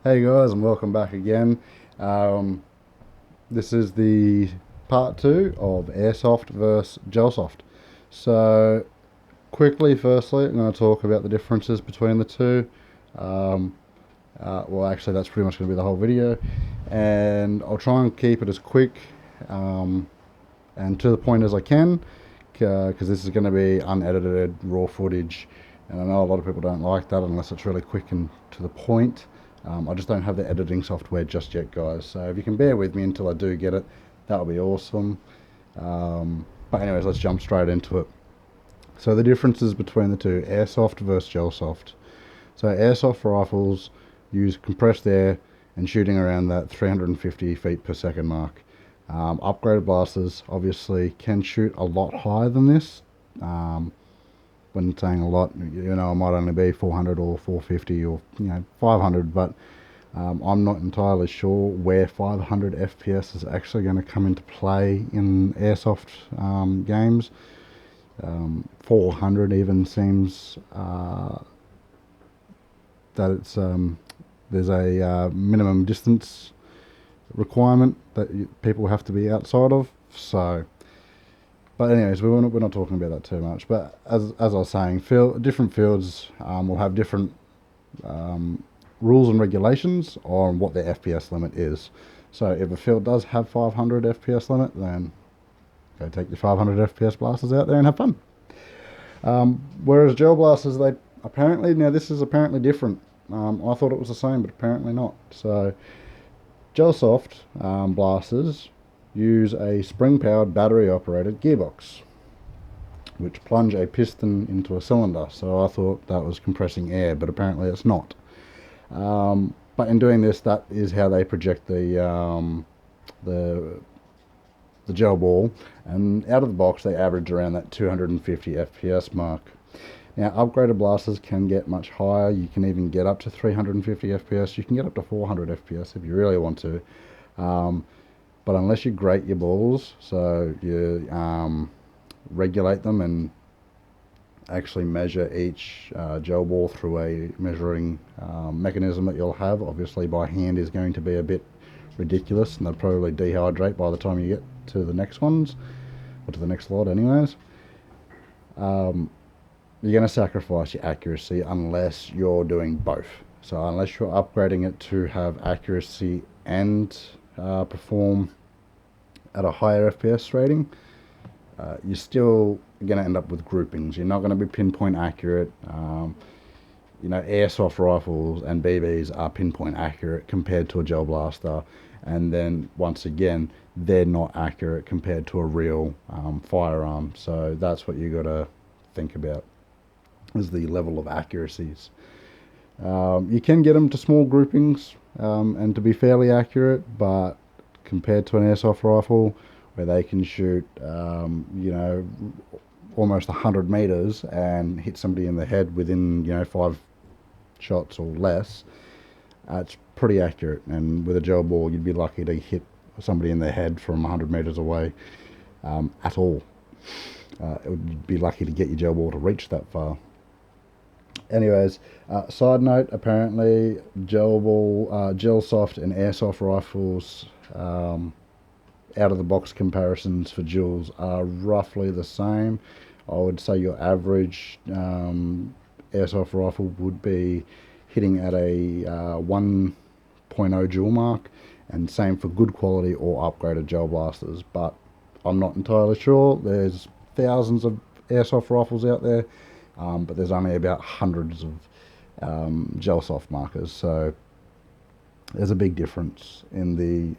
Hey guys, and welcome back again. Um, this is the part two of Airsoft versus gelsoft. So, quickly, firstly, I'm going to talk about the differences between the two. Um, actually, that's pretty much going to be the whole video, and I'll try and keep it as quick um, and to the point as I can, because this is going to be unedited raw footage, and I know a lot of people don't like that unless it's really quick and to the point. I just don't have the editing software just yet, guys, so if you can bear with me until I do get it, that would be awesome. But anyways, let's jump straight into it. So the differences between the two, airsoft versus gelsoft. So airsoft rifles use compressed air and shooting around that 350 feet per second mark. Upgraded blasters obviously can shoot a lot higher than this. When saying a lot, it might only be 400 or 450 or 500, but I'm not entirely sure where 500 FPS is actually going to come into play in airsoft games. 400 even seems that it's there's a minimum distance requirement that people have to be outside of. So, but anyways, we're not talking about that too much. But as I was saying, different fields will have different rules and regulations on what their FPS limit is. So if a field does have 500 FPS limit, then go take your 500 FPS blasters out there and have fun. Whereas gel blasters, they apparently, now this is apparently different. I thought it was the same, but apparently not. So gelsoft blasters use a spring-powered battery-operated gearbox, which plunge a piston into a cylinder. So I thought that was compressing air, but apparently it's not. But in doing this, that is how they project the gel ball, and out of the box they average around that 250 FPS mark. Now upgraded blasters can get much higher. You can even get up to 350 FPS. You can get up to 400 FPS if you really want to. But unless you grate your balls, so you regulate them and actually measure each gel ball through a measuring mechanism that you'll have, obviously by hand is going to be a bit ridiculous, and they'll probably dehydrate by the time you get to the next ones, or to the next lot anyways. You're going to sacrifice your accuracy unless you're doing both. So unless you're upgrading it to have accuracy and perform at a higher FPS rating, you're still going to end up with groupings. You're not going to be pinpoint accurate. Airsoft rifles and BBs are pinpoint accurate compared to a gel blaster, and then once again they're not accurate compared to a real firearm. So that's what you got to think about, is the level of accuracies. You can get them to small groupings and to be fairly accurate, but compared to an airsoft rifle where they can shoot almost 100 meters and hit somebody in the head within 5 shots or less, it's pretty accurate. And with a gel ball you'd be lucky to hit somebody in the head from 100 meters away at all. It would be lucky to get your gel ball to reach that far. Anyways, side note, apparently gelsoft and airsoft rifles, out of the box comparisons for joules are roughly the same. I would say your average airsoft rifle would be hitting at a 1.0 joule mark, and same for good quality or upgraded gel blasters, but I'm not entirely sure. There's thousands of airsoft rifles out there, but there's only about hundreds of gelsoft markers, so there's a big difference in the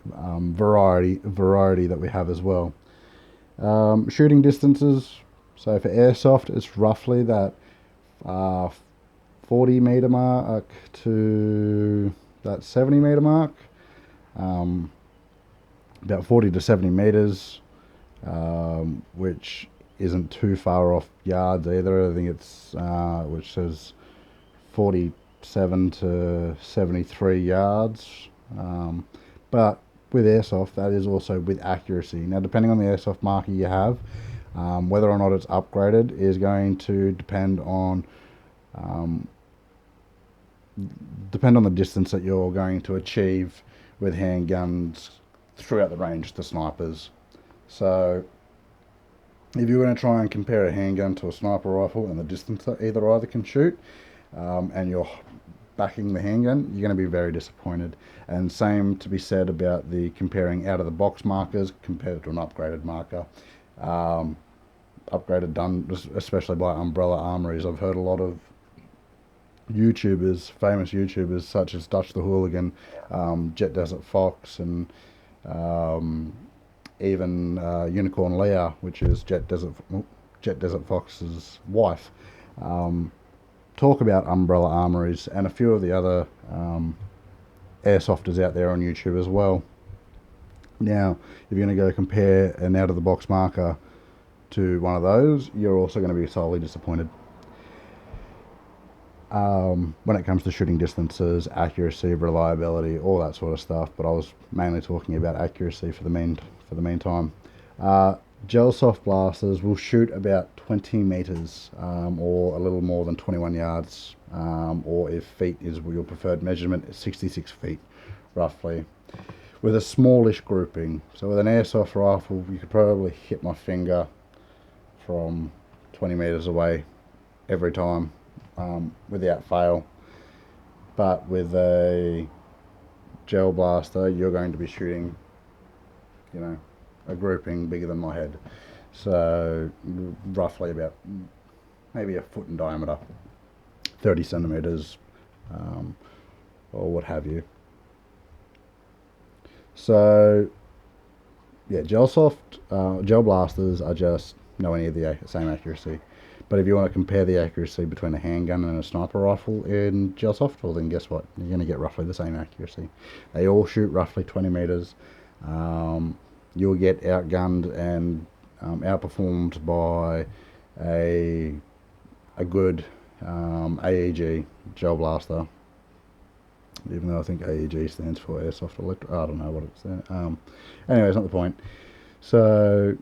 variety that we have as well. Shooting distances, so for airsoft it's roughly that 40 meter mark to that 70 meter mark, about 40 to 70 meters, which isn't too far off yards either. I think it's which says 47 to 73 yards, but with airsoft that is also with accuracy. Now depending on the airsoft marker you have, whether or not it's upgraded is going to depend on depend on the distance that you're going to achieve with handguns throughout the range to snipers. So if you're going to try and compare a handgun to a sniper rifle and the distance that either can shoot, and you're backing the handgun, you're going to be very disappointed. And same to be said about the comparing out of the box markers compared to an upgraded marker. Upgraded done especially by Umbrella Armories. I've heard a lot of YouTubers, famous YouTubers such as Dutch the Hooligan, Jet Desert Fox, and even Unicorn Leah, which is Jet Desert Fox's wife, talk about Umbrella Armories and a few of the other airsofters out there on YouTube as well. Now, if you're going to go compare an out-of-the-box marker to one of those, you're also going to be sorely disappointed. When it comes to shooting distances, accuracy, reliability, all that sort of stuff, but I was mainly talking about accuracy for the meantime. Gelsoft blasters will shoot about 20 meters, or a little more than 21 yards, or if feet is your preferred measurement, 66 feet roughly, with a smallish grouping. So with an airsoft rifle, you could probably hit my finger from 20 meters away every time, without fail. But with a gel blaster, you're going to be shooting, a grouping bigger than my head. So roughly about maybe a foot in diameter, 30 centimeters, or what have you. So yeah, gel blasters are just nowhere near the same accuracy. But if you want to compare the accuracy between a handgun and a sniper rifle in gelsoft, well then guess what? You're going to get roughly the same accuracy. They all shoot roughly 20 meters. You'll get outgunned and outperformed by a good AEG gel blaster. Even though I think AEG stands for Airsoft Electric, I don't know what it stands. Anyway, it's not the point. So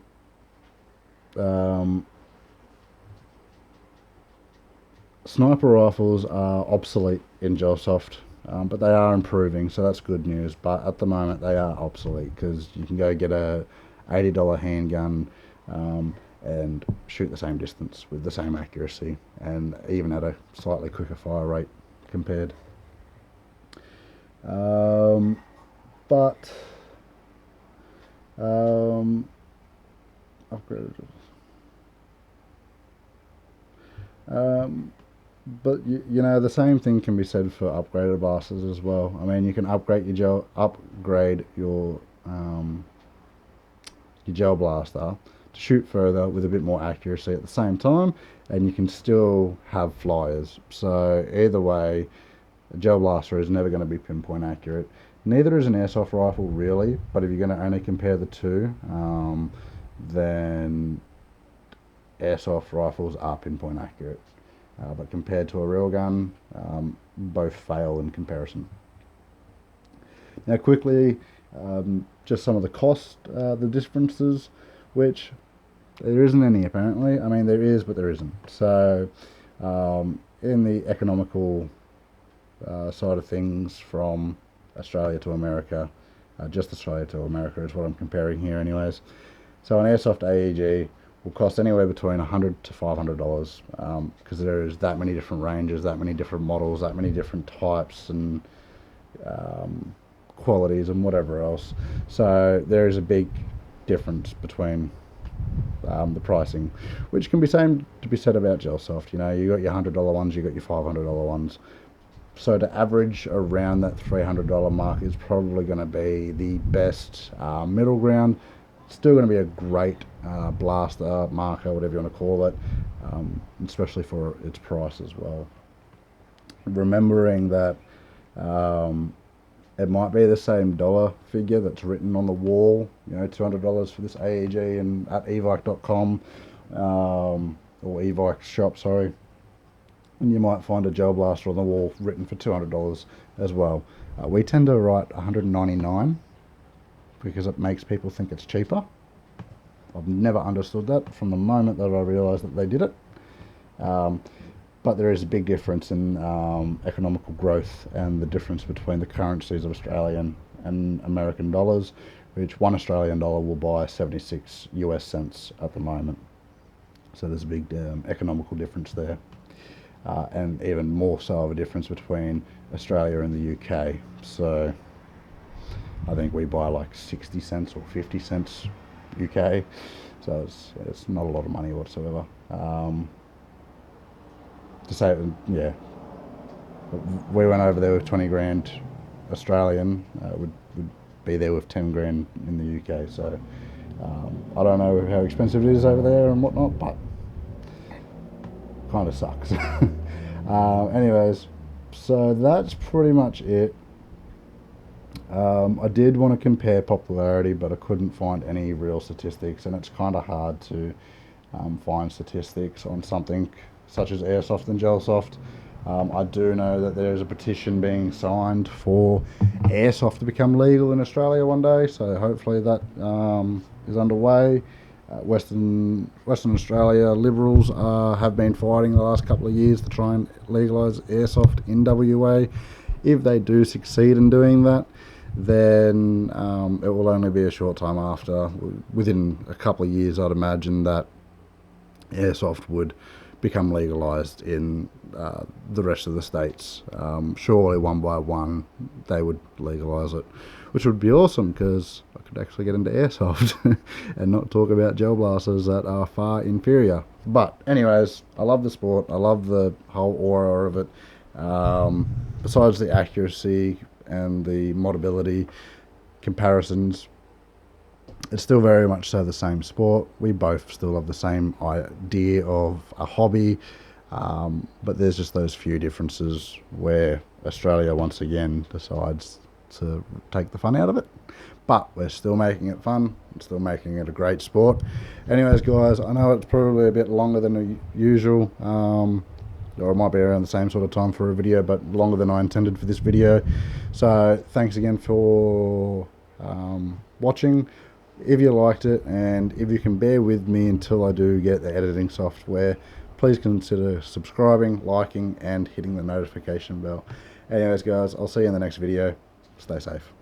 sniper rifles are obsolete in gelsoft, but they are improving, so that's good news. But at the moment they are obsolete because you can go get a $80 handgun and shoot the same distance with the same accuracy, and even at a slightly quicker fire rate compared. But the same thing can be said for upgraded blasters as well. I mean, you can upgrade your gel blaster to shoot further with a bit more accuracy at the same time, and you can still have flyers. So either way, a gel blaster is never going to be pinpoint accurate. Neither is an airsoft rifle really, but if you're going to only compare the two, then airsoft rifles are pinpoint accurate. But compared to a real gun, both fail in comparison. Now quickly, just some of the cost, the differences, which there isn't any apparently. I mean, there is, but there isn't. So in the economical side of things, from Australia to America, just Australia to America is what I'm comparing here anyways. So an airsoft AEG will cost anywhere between $100 to $500, because there's that many different ranges, that many different models, that many different types and qualities and whatever else. So there is a big difference between the pricing, which can be same to be said about gelsoft. You got your $100 ones, you got your $500 ones. So to average around that $300 mark is probably going to be the best middle ground. Still going to be a great blaster, marker, whatever you want to call it, especially for its price as well. Remembering that it might be the same dollar figure that's written on the wall, $200 for this AEG and at evike.com, or evike shop, sorry. And you might find a gel blaster on the wall written for $200 as well. We tend to write $199 because it makes people think it's cheaper. I've never understood that from the moment that I realised that they did it. But but there is a big difference in economical growth and the difference between the currencies of Australian and American dollars, which one Australian dollar will buy 76 US cents at the moment. So there's a big economical difference there, and even more so of a difference between Australia and the UK. So I think we buy like 60 cents or 50 cents UK, so it's not a lot of money whatsoever. To say, yeah, we went over there with 20 grand Australian, would be there with 10 grand in the UK. So I don't know how expensive it is over there and whatnot, but kind of sucks. Anyways, so that's pretty much it. I did want to compare popularity, but I couldn't find any real statistics, and it's kind of hard to find statistics on something such as Airsoft and gelsoft. I do know that there's a petition being signed for Airsoft to become legal in Australia one day, so hopefully that is underway. Western Australia Liberals have been fighting the last couple of years to try and legalise Airsoft in WA. If they do succeed in doing that, then it will only be a short time after. Within a couple of years, I'd imagine that Airsoft would become legalised in the rest of the states. Surely one by one they would legalise it, which would be awesome because I could actually get into Airsoft and not talk about gel blasters that are far inferior. But anyways, I love the sport. I love the whole aura of it. Besides the accuracy and the modability comparisons, it's still very much so the same sport. We both still have the same idea of a hobby, but there's just those few differences where Australia once again decides to take the fun out of it. But we're still making it fun, still making it a great sport. Anyways, guys, I know it's probably a bit longer than usual, or it might be around the same sort of time for a video, but longer than I intended for this video. So thanks again for watching. If you liked it, and if you can bear with me until I do get the editing software, please consider subscribing, liking, and hitting the notification bell. Anyways, guys, I'll see you in the next video. Stay safe.